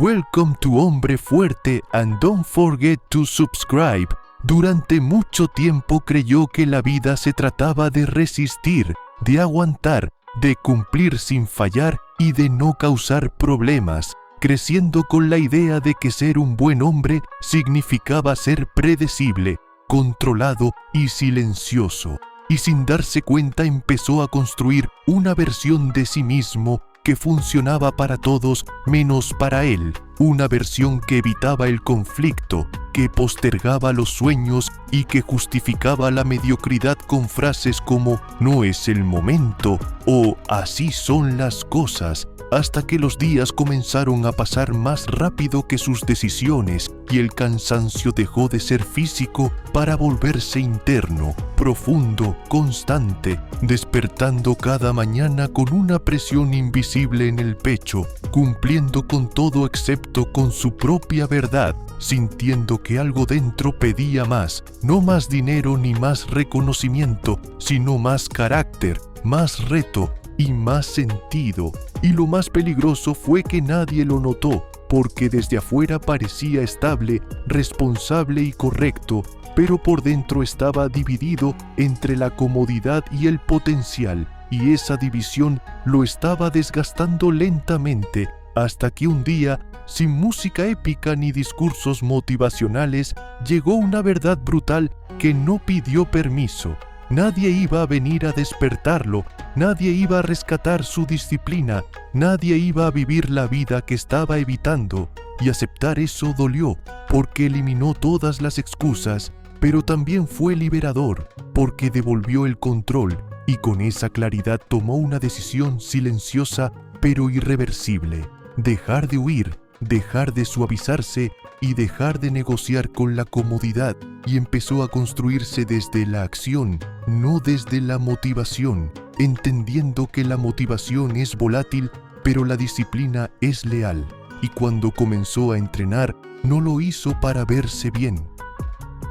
Welcome to Hombre Fuerte and don't forget to subscribe. Durante mucho tiempo creyó que la vida se trataba de resistir, de aguantar, de cumplir sin fallar y de no causar problemas, creciendo con la idea de que ser un buen hombre significaba ser predecible, controlado y silencioso. Y sin darse cuenta empezó a construir una versión de sí mismo que funcionaba para todos menos para él, una versión que evitaba el conflicto, que postergaba los sueños y que justificaba la mediocridad con frases como «no es el momento» o «así son las cosas», hasta que los días comenzaron a pasar más rápido que sus decisiones y el cansancio dejó de ser físico para volverse interno, profundo, constante, despertando cada mañana con una presión invisible en el pecho, cumpliendo con todo excepto con su propia verdad, sintiendo que algo dentro pedía más, no más dinero ni más reconocimiento, sino más carácter, más reto y más sentido. Y lo más peligroso fue que nadie lo notó, porque desde afuera parecía estable, responsable y correcto, pero por dentro estaba dividido entre la comodidad y el potencial, y esa división lo estaba desgastando lentamente, hasta que un día, sin música épica ni discursos motivacionales, llegó una verdad brutal que no pidió permiso. Nadie iba a venir a despertarlo, nadie iba a rescatar su disciplina, nadie iba a vivir la vida que estaba evitando, y aceptar eso dolió, porque eliminó todas las excusas, pero también fue liberador, porque devolvió el control, y con esa claridad tomó una decisión silenciosa pero irreversible: dejar de huir, dejar de suavizarse y dejar de negociar con la comodidad, y empezó a construirse desde la acción, no desde la motivación, entendiendo que la motivación es volátil, pero la disciplina es leal. Y cuando comenzó a entrenar, no lo hizo para verse bien,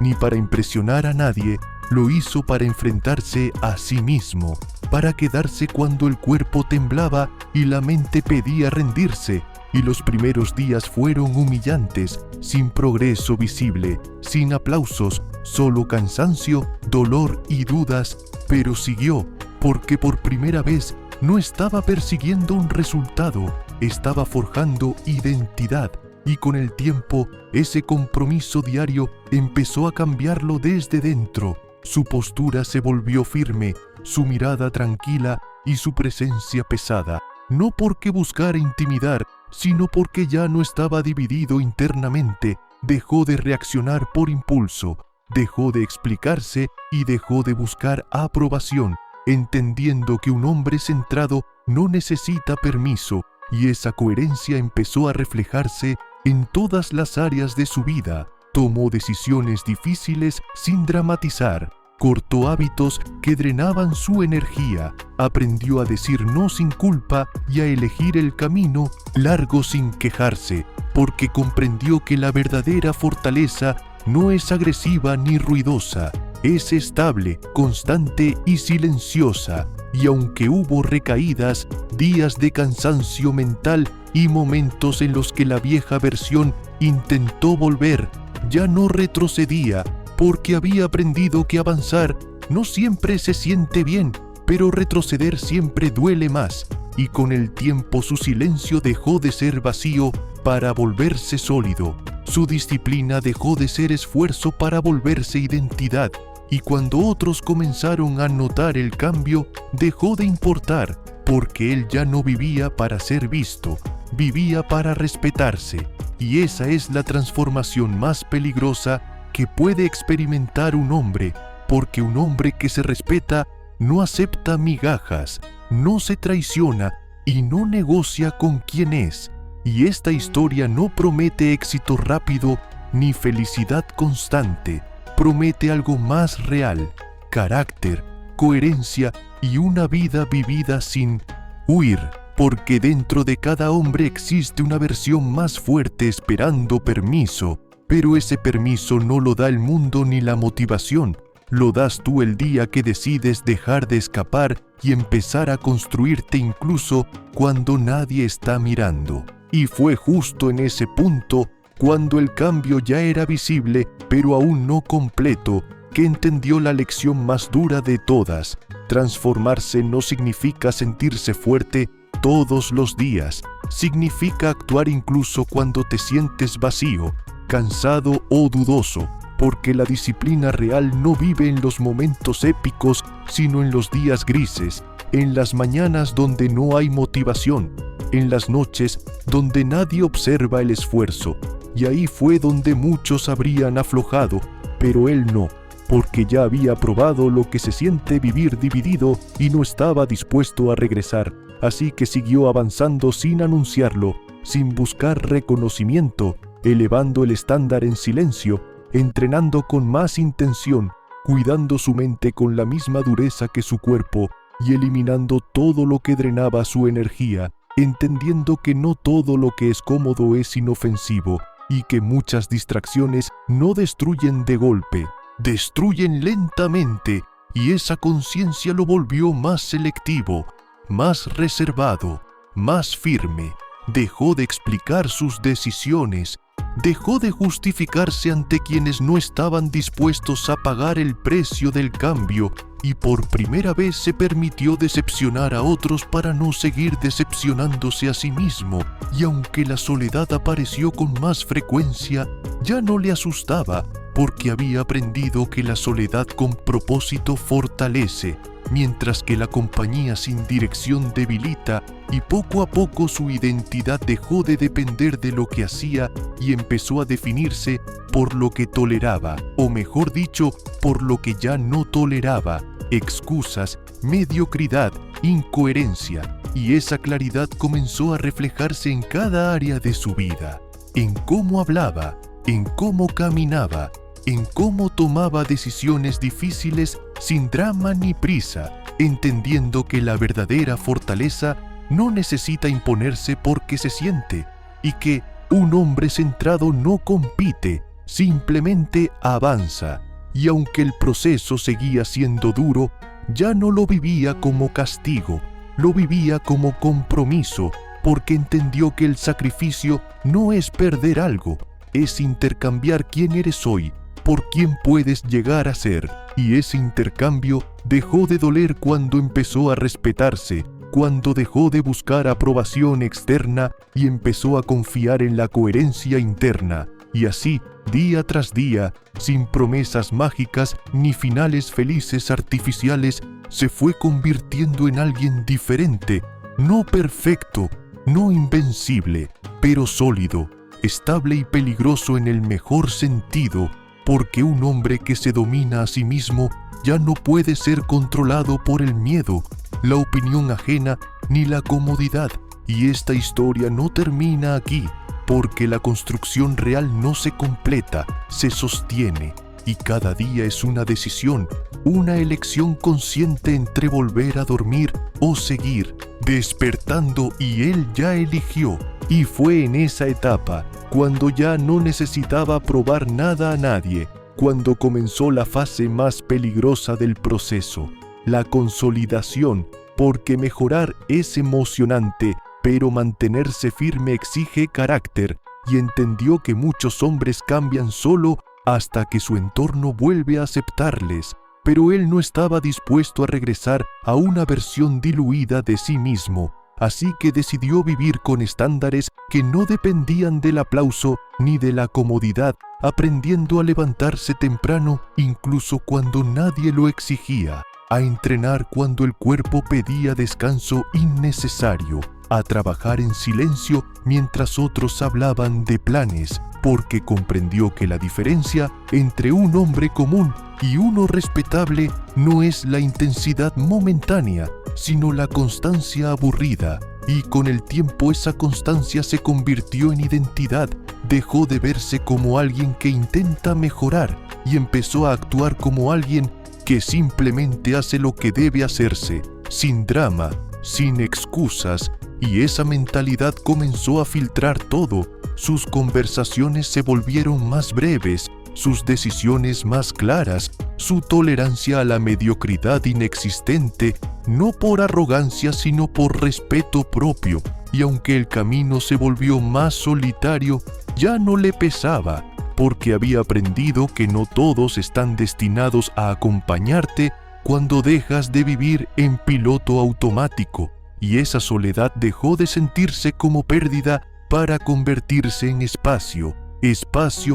ni para impresionar a nadie, lo hizo para enfrentarse a sí mismo, para quedarse cuando el cuerpo temblaba y la mente pedía rendirse. Y los primeros días fueron humillantes, sin progreso visible, sin aplausos, solo cansancio, dolor y dudas, pero siguió, porque por primera vez no estaba persiguiendo un resultado, estaba forjando identidad, y con el tiempo ese compromiso diario empezó a cambiarlo desde dentro. Su postura se volvió firme, su mirada tranquila y su presencia pesada, no porque buscara intimidar, sino porque ya no estaba dividido internamente, dejó de reaccionar por impulso, dejó de explicarse y dejó de buscar aprobación, entendiendo que un hombre centrado no necesita permiso, y esa coherencia empezó a reflejarse en todas las áreas de su vida. Tomó decisiones difíciles sin dramatizar, cortó hábitos que drenaban su energía, aprendió a decir no sin culpa y a elegir el camino largo sin quejarse, porque comprendió que la verdadera fortaleza no es agresiva ni ruidosa, es estable, constante y silenciosa. Y aunque hubo recaídas, días de cansancio mental y momentos en los que la vieja versión intentó volver, ya no retrocedía, porque había aprendido que avanzar no siempre se siente bien, pero retroceder siempre duele más, y con el tiempo su silencio dejó de ser vacío para volverse sólido. Su disciplina dejó de ser esfuerzo para volverse identidad, y cuando otros comenzaron a notar el cambio, dejó de importar, porque él ya no vivía para ser visto, vivía para respetarse, y esa es la transformación más peligrosa que puede experimentar un hombre, porque un hombre que se respeta no acepta migajas, no se traiciona y no negocia con quien es. Y esta historia no promete éxito rápido ni felicidad constante, promete algo más real: carácter, coherencia y una vida vivida sin huir, porque dentro de cada hombre existe una versión más fuerte esperando permiso. Pero ese permiso no lo da el mundo ni la motivación, lo das tú el día que decides dejar de escapar y empezar a construirte incluso cuando nadie está mirando. Y fue justo en ese punto, cuando el cambio ya era visible, pero aún no completo, que entendió la lección más dura de todas. Transformarse no significa sentirse fuerte todos los días. Significa actuar incluso cuando te sientes vacío, cansado o dudoso, porque la disciplina real no vive en los momentos épicos, sino en los días grises, en las mañanas donde no hay motivación, en las noches donde nadie observa el esfuerzo. Y ahí fue donde muchos habrían aflojado, pero él no, porque ya había probado lo que se siente vivir dividido y no estaba dispuesto a regresar. Así que siguió avanzando sin anunciarlo, sin buscar reconocimiento, elevando el estándar en silencio, entrenando con más intención, cuidando su mente con la misma dureza que su cuerpo y eliminando todo lo que drenaba su energía, entendiendo que no todo lo que es cómodo es inofensivo y que muchas distracciones no destruyen de golpe, destruyen lentamente, y esa conciencia lo volvió más selectivo, más reservado, más firme. Dejó de explicar sus decisiones, dejó de justificarse ante quienes no estaban dispuestos a pagar el precio del cambio y por primera vez se permitió decepcionar a otros para no seguir decepcionándose a sí mismo. Y aunque la soledad apareció con más frecuencia, ya no le asustaba, porque había aprendido que la soledad con propósito fortalece, mientras que la compañía sin dirección debilita, y poco a poco su identidad dejó de depender de lo que hacía y empezó a definirse por lo que toleraba, o mejor dicho, por lo que ya no toleraba: excusas, mediocridad, incoherencia. Y esa claridad comenzó a reflejarse en cada área de su vida, en cómo hablaba, en cómo caminaba, en cómo tomaba decisiones difíciles sin drama ni prisa, entendiendo que la verdadera fortaleza no necesita imponerse porque se siente, y que un hombre centrado no compite, simplemente avanza. Y aunque el proceso seguía siendo duro, ya no lo vivía como castigo, lo vivía como compromiso, porque entendió que el sacrificio no es perder algo, es intercambiar quién eres hoy por quién puedes llegar a ser. Y ese intercambio dejó de doler cuando empezó a respetarse, cuando dejó de buscar aprobación externa y empezó a confiar en la coherencia interna. Y así, día tras día, sin promesas mágicas ni finales felices artificiales, se fue convirtiendo en alguien diferente, no perfecto, no invencible, pero sólido, estable y peligroso en el mejor sentido, porque un hombre que se domina a sí mismo ya no puede ser controlado por el miedo, la opinión ajena ni la comodidad. Y esta historia no termina aquí, porque la construcción real no se completa, se sostiene, y cada día es una decisión, una elección consciente entre volver a dormir o seguir despertando, y él ya eligió. Y fue en esa etapa, cuando ya no necesitaba probar nada a nadie, cuando comenzó la fase más peligrosa del proceso, la consolidación, porque mejorar es emocionante, pero mantenerse firme exige carácter, y entendió que muchos hombres cambian solo hasta que su entorno vuelve a aceptarles, pero él no estaba dispuesto a regresar a una versión diluida de sí mismo. Así que decidió vivir con estándares que no dependían del aplauso ni de la comodidad, aprendiendo a levantarse temprano incluso cuando nadie lo exigía, a entrenar cuando el cuerpo pedía descanso innecesario, a trabajar en silencio mientras otros hablaban de planes, porque comprendió que la diferencia entre un hombre común y uno respetable no es la intensidad momentánea, sino la constancia aburrida. Y con el tiempo esa constancia se convirtió en identidad, dejó de verse como alguien que intenta mejorar y empezó a actuar como alguien que simplemente hace lo que debe hacerse, sin drama, sin excusas, y esa mentalidad comenzó a filtrar todo. Sus conversaciones se volvieron más breves, sus decisiones más claras, su tolerancia a la mediocridad inexistente, no por arrogancia sino por respeto propio, y aunque el camino se volvió más solitario, ya no le pesaba, porque había aprendido que no todos están destinados a acompañarte cuando dejas de vivir en piloto automático, y esa soledad dejó de sentirse como pérdida para convertirse en espacio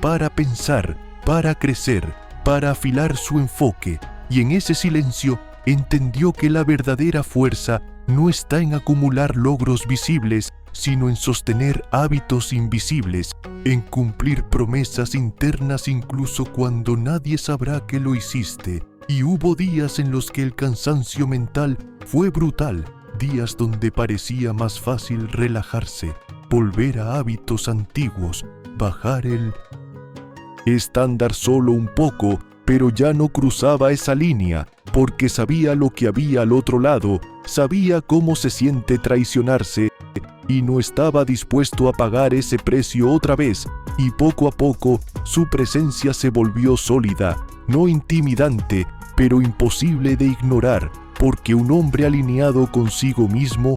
para pensar, para crecer, para afilar su enfoque, y en ese silencio entendió que la verdadera fuerza no está en acumular logros visibles, sino en sostener hábitos invisibles, en cumplir promesas internas incluso cuando nadie sabrá que lo hiciste. Y hubo días en los que el cansancio mental fue brutal, días donde parecía más fácil relajarse, volver a hábitos antiguos, bajar el estándar solo un poco, pero ya no cruzaba esa línea, porque sabía lo que había al otro lado, sabía cómo se siente traicionarse, y no estaba dispuesto a pagar ese precio otra vez, y poco a poco su presencia se volvió sólida, no intimidante, pero imposible de ignorar, porque un hombre alineado consigo mismo